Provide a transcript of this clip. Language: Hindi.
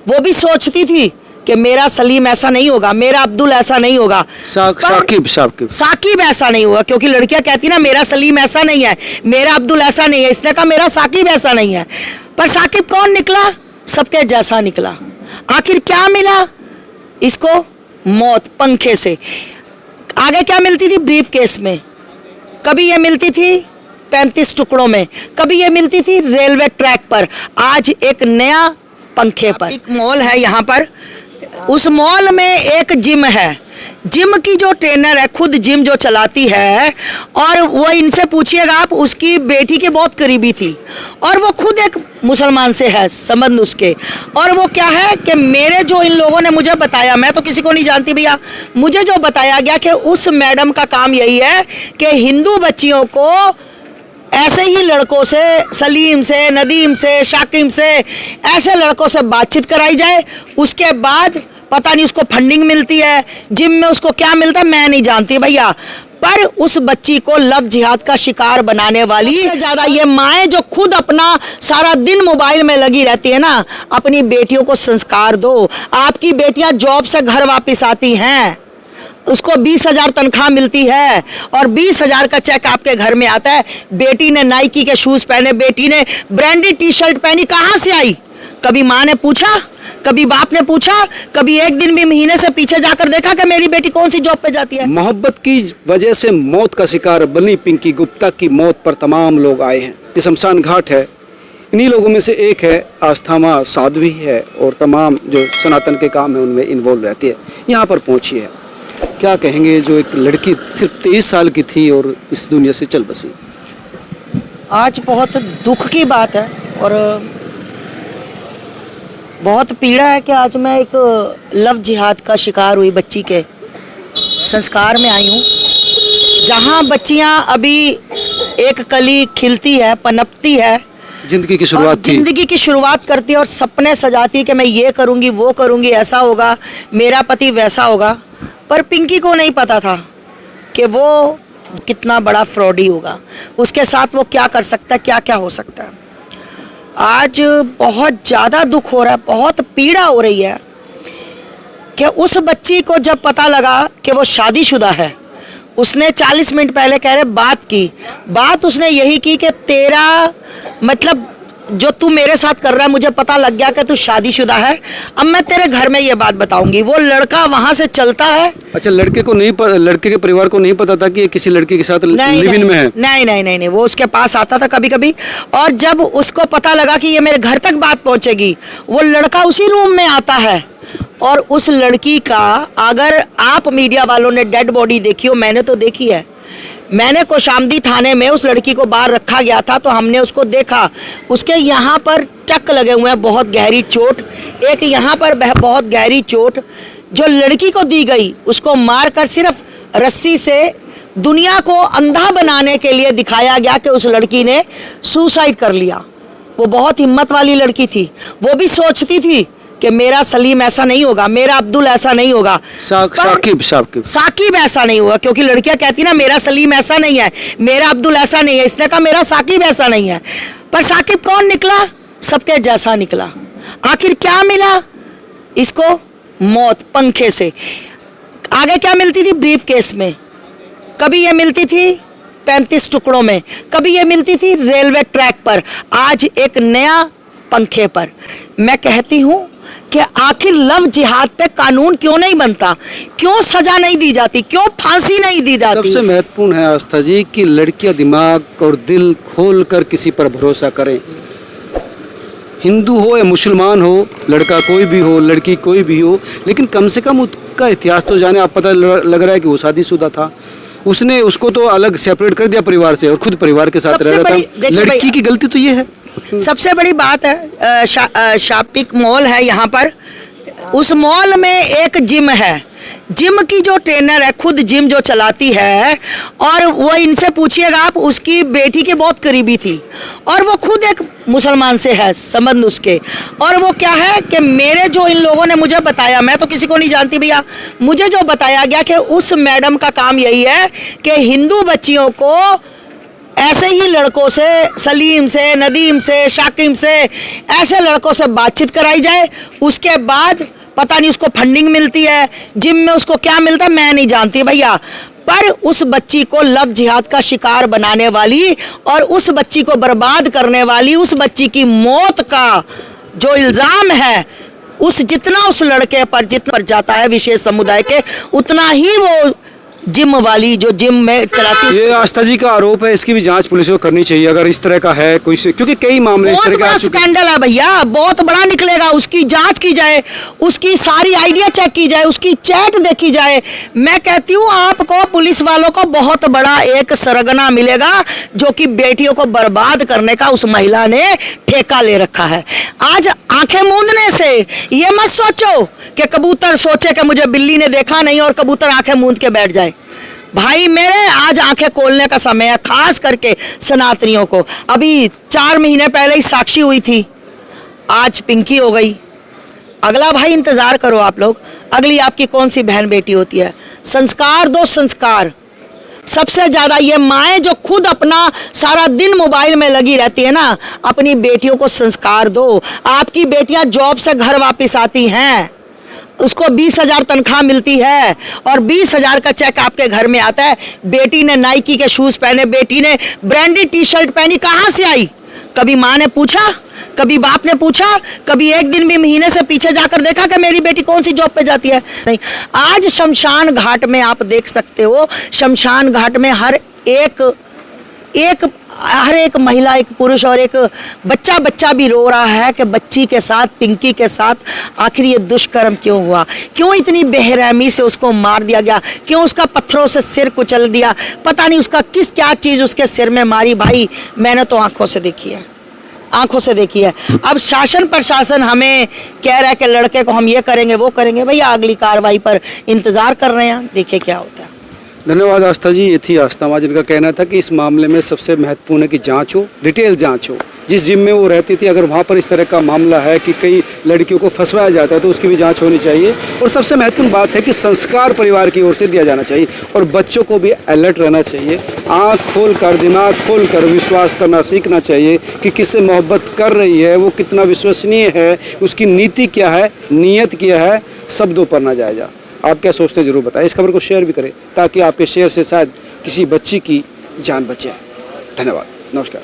वो भी सोचती थी कि मेरा सलीम ऐसा नहीं होगा, मेरा अब्दुल ऐसा नहीं होगा, साकिब ऐसा नहीं होगा, क्योंकि लड़कियां कहती ना मेरा सलीम ऐसा नहीं है, मेरा अब्दुल ऐसा नहीं है, इसने कहा मेरा साकिब ऐसा नहीं है। पर साकिब कौन निकला? सबके जैसा निकला। आखिर क्या मिला इसको? मौत पंखे से। आगे क्या मिलती थी? ब्रीफ केस में। कभी ये मिलती थी 35 टुकड़ों में, कभी ये मिलती थी रेलवे ट्रैक पर, आज एक नया पंखे पर। एक मॉल है यहाँ पर, उस मॉल में एक जिम है, जिम की जो ट्रेनर है खुद जिम जो चलाती है, और वो इनसे पूछिएगा आप, उसकी बेटी के बहुत करीबी थी और वो खुद एक मुसलमान से है संबंध उसके। और वो क्या है कि मेरे जो इन लोगों ने मुझे बताया, मैं तो किसी को नहीं जानती भैया, मुझे जो बताया गया कि उस मैडम का काम यही है कि हिंदू बच्चियों को ऐसे ही लड़कों से, सलीम से, नदीम से, शाकिम से, ऐसे लड़कों से बातचीत कराई जाए, उसके बाद पता नहीं उसको फंडिंग मिलती है, जिम में उसको क्या मिलता है मैं नहीं जानती भैया, पर उस बच्ची को लव जिहाद का शिकार बनाने वाली ज्यादा ये माएँ जो खुद अपना सारा दिन मोबाइल में लगी रहती है ना, अपनी बेटियों को संस्कार दो। आपकी बेटियां जॉब से घर वापस आती हैं, उसको 20,000 तनख्वाह मिलती है और 20,000 का चेक आपके घर में आता है। बेटी ने नाइकी के शूज पहने, बेटी ने ब्रांडेड टी शर्ट पहनी, कहाँ से आई? कभी माँ ने पूछा, कभी बाप ने पूछा, कभी एक दिन भी महीने से पीछे जाकर देखा कि मेरी बेटी कौन सी जॉब पे जाती है? मोहब्बत की वजह से मौत का शिकार बनी पिंकी गुप्ता की मौत पर तमाम लोग आए हैं। ये शमशान घाट है, इन्हीं लोगों में से एक है आस्थामा साध्वी है, और तमाम जो सनातन के काम है उनमें इन्वॉल्व रहती है। यहाँ पर पहुँची है, क्या कहेंगे जो एक लड़की सिर्फ 23 साल की थी और इस दुनिया से चल बसी? आज बहुत दुख की बात है और बहुत पीड़ा है कि आज मैं एक लव जिहाद का शिकार हुई बच्ची के संस्कार में आई हूँ, जहाँ बच्चियाँ अभी एक कली खिलती है, पनपती है, जिंदगी की शुरुआत थी, जिंदगी की शुरुआत करती है और सपने सजाती है कि मैं ये करूँगी, वो करूँगी, ऐसा होगा, मेरा पति वैसा होगा। पर पिंकी को नहीं पता था कि वो कितना बड़ा फ्रॉडी होगा, उसके साथ वो क्या कर सकता है, क्या क्या हो सकता है। आज बहुत ज़्यादा दुख हो रहा है, बहुत पीड़ा हो रही है कि उस बच्ची को जब पता लगा कि वो शादीशुदा है, उसने 40 मिनट पहले कह रहे बात उसने यही की कि तेरा मतलब जो तू मेरे साथ कर रहा है, मुझे पता लग गया कि तू शादीशुदा है, अब मैं तेरे घर में ये बात बताऊंगी। वो लड़का वहां से चलता है। अच्छा, लड़के के परिवार को नहीं पता था कि ये किसी लड़के के साथ लिव इन में है? नहीं, वो उसके पास आता था कभी कभी, और जब उसको पता लगा कि ये मेरे घर तक बात पहुंचेगी, वो लड़का उसी रूम में आता है। और उस लड़की का, अगर आप मीडिया वालों ने डेड बॉडी देखी हो, मैंने तो देखी है, मैंने कोशामदी थाने में उस लड़की को बाहर रखा गया था तो हमने उसको देखा, उसके यहाँ पर टक लगे हुए हैं, बहुत गहरी चोट, एक यहाँ पर बहुत गहरी चोट जो लड़की को दी गई, उसको मारकर सिर्फ रस्सी से दुनिया को अंधा बनाने के लिए दिखाया गया कि उस लड़की ने सुसाइड कर लिया। वो बहुत हिम्मत वाली लड़की थी, वो भी सोचती थी कि मेरा सलीम ऐसा नहीं होगा, मेरा अब्दुल ऐसा नहीं होगा, साकिब ऐसा नहीं होगा, क्योंकि लड़कियां कहती ना मेरा सलीम ऐसा नहीं है, मेरा अब्दुल ऐसा नहीं है, इसने कहा मेरा साकिब ऐसा नहीं है। पर साकिब कौन निकला? सबके जैसा निकला। आखिर क्या मिला इसको? मौत पंखे से। आगे क्या मिलती थी? ब्रीफ केस में। कभी ये मिलती थी 35 टुकड़ों में, कभी ये मिलती थी रेलवे ट्रैक पर, आज एक नया पंखे पर। मैं कहती हूँ कि आखिर लव जिहाद पे कानून क्यों नहीं बनता, क्यों सजा नहीं दी जाती, क्यों फांसी नहीं दी जाती? सबसे महत्वपूर्ण है आस्था जी कि लड़कियां दिमाग और दिल खोल कर किसी पर भरोसा करें। हिंदू हो या मुसलमान हो, लड़का कोई भी हो, लड़की कोई भी हो, लेकिन कम से कम उसका इतिहास तो जाने। आप पता लग रहा है कि वो शादीशुदा था, उसने उसको तो अलग सेपरेट कर दिया परिवार से और खुद परिवार के साथ रह रहा था। लड़की की गलती तो ये है। सबसे बड़ी बात है, शॉपिंग मॉल है यहाँ पर, उस मॉल में एक जिम है, जिम की जो ट्रेनर है खुद जिम जो चलाती है, और वो इनसे पूछिएगा आप, उसकी बेटी के बहुत करीबी थी और वो खुद एक मुसलमान से है संबंध उसके। और वो क्या है कि मेरे जो इन लोगों ने मुझे बताया, मैं तो किसी को नहीं जानती भैया, मुझे जो बताया गया कि उस मैडम का काम यही है कि हिंदू बच्चियों को ऐसे ही लड़कों से, सलीम से, नदीम से, शाकिम से, ऐसे लड़कों से बातचीत कराई जाए। उसके बाद पता नहीं उसको फंडिंग मिलती है, जिम में उसको क्या मिलता है मैं नहीं जानती भैया, पर उस बच्ची को लव जिहाद का शिकार बनाने वाली और उस बच्ची को बर्बाद करने वाली, उस बच्ची की मौत का जो इल्ज़ाम है उस जितना उस लड़के पर जितना पर जाता है विशेष समुदाय के, उतना ही वो जिम वाली जो जिम में चलाती है। ये आस्था जी का आरोप है, इसकी भी जांच पुलिस को करनी चाहिए अगर इस तरह का है कोई, क्योंकि कई मामले इस तरह के आ चुके हैं। स्कैंडल है भैया, बहुत बड़ा निकलेगा, उसकी जांच की जाए, उसकी सारी आइडिया चेक की जाए, उसकी चैट देखी जाए। मैं कहती हूँ आपको पुलिस वालों को बहुत बड़ा एक सरगना मिलेगा जो कि बेटियों को बर्बाद करने का उस महिला ने ठेका ले रखा है। आज आंखें मूंदने से ये मत सोचो कि कबूतर सोचे कि मुझे बिल्ली ने देखा नहीं और कबूतर आंखें मूंद के बैठ जाए। भाई मेरे आज आंखें खोलने का समय है, खास करके सनातनियों को। अभी 4 महीने पहले ही साक्षी हुई थी, आज पिंकी हो गई। अगला भाई इंतजार करो आप लोग, अगली आपकी कौन सी बहन बेटी होती है। संस्कार दो, संस्कार। सबसे ज्यादा ये माएँ जो खुद अपना सारा दिन मोबाइल में लगी रहती है ना, अपनी बेटियों को संस्कार दो। आपकी बेटियां जॉब से घर वापस आती हैं, उसको 20,000 तनख्वाह मिलती है और 20,000 का चेक आपके घर में आता है। बेटी ने नाइकी के शूज पहने, बेटी ने ब्रांडेड टी शर्ट पहनी, कहाँ से आई? कभी माँ ने पूछा, कभी बाप ने पूछा, कभी एक दिन भी महीने से पीछे जाकर देखा कि मेरी बेटी कौन सी जॉब पे जाती है? नहीं। आज शमशान घाट में आप देख सकते हो, शमशान घाट में हर एक महिला, एक पुरुष और एक बच्चा भी रो रहा है कि बच्ची के साथ, पिंकी के साथ आखिर ये दुष्कर्म क्यों हुआ, क्यों इतनी बेरहमी से उसको मार दिया गया, क्यों उसका पत्थरों से सिर कुचल दिया, पता नहीं उसका क्या चीज़ उसके सिर में मारी। भाई मैंने तो आंखों से देखी है, आंखों से देखी है। अब शासन प्रशासन हमें कह रहा है कि लड़के को हम ये करेंगे वो करेंगे, भैया अगली कार्रवाई पर इंतज़ार कर रहे हैं, देखिए क्या होता है। धन्यवाद आस्था जी। ये थी आस्था माँ जिनका कहना था कि इस मामले में सबसे महत्वपूर्ण है कि जांच हो, डिटेल जांच हो। जिस जिम में वो रहती थी अगर वहाँ पर इस तरह का मामला है कि कई लड़कियों को फंसवाया जाता है तो उसकी भी जांच होनी चाहिए। और सबसे महत्वपूर्ण बात है कि संस्कार परिवार की ओर से दिया जाना चाहिए और बच्चों को भी अलर्ट रहना चाहिए, आँख खोल कर, दिमाग खोल कर विश्वास करना सीखना चाहिए कि किससे मोहब्बत कर रही है, वो कितना विश्वसनीय है, उसकी नीति क्या है, नीयत क्या है, शब्दों पर ना जाया जा। आप क्या सोचते हैं ज़रूर बताएं, इस खबर को शेयर भी करें ताकि आपके शेयर से शायद किसी बच्ची की जान बचे। धन्यवाद, नमस्कार।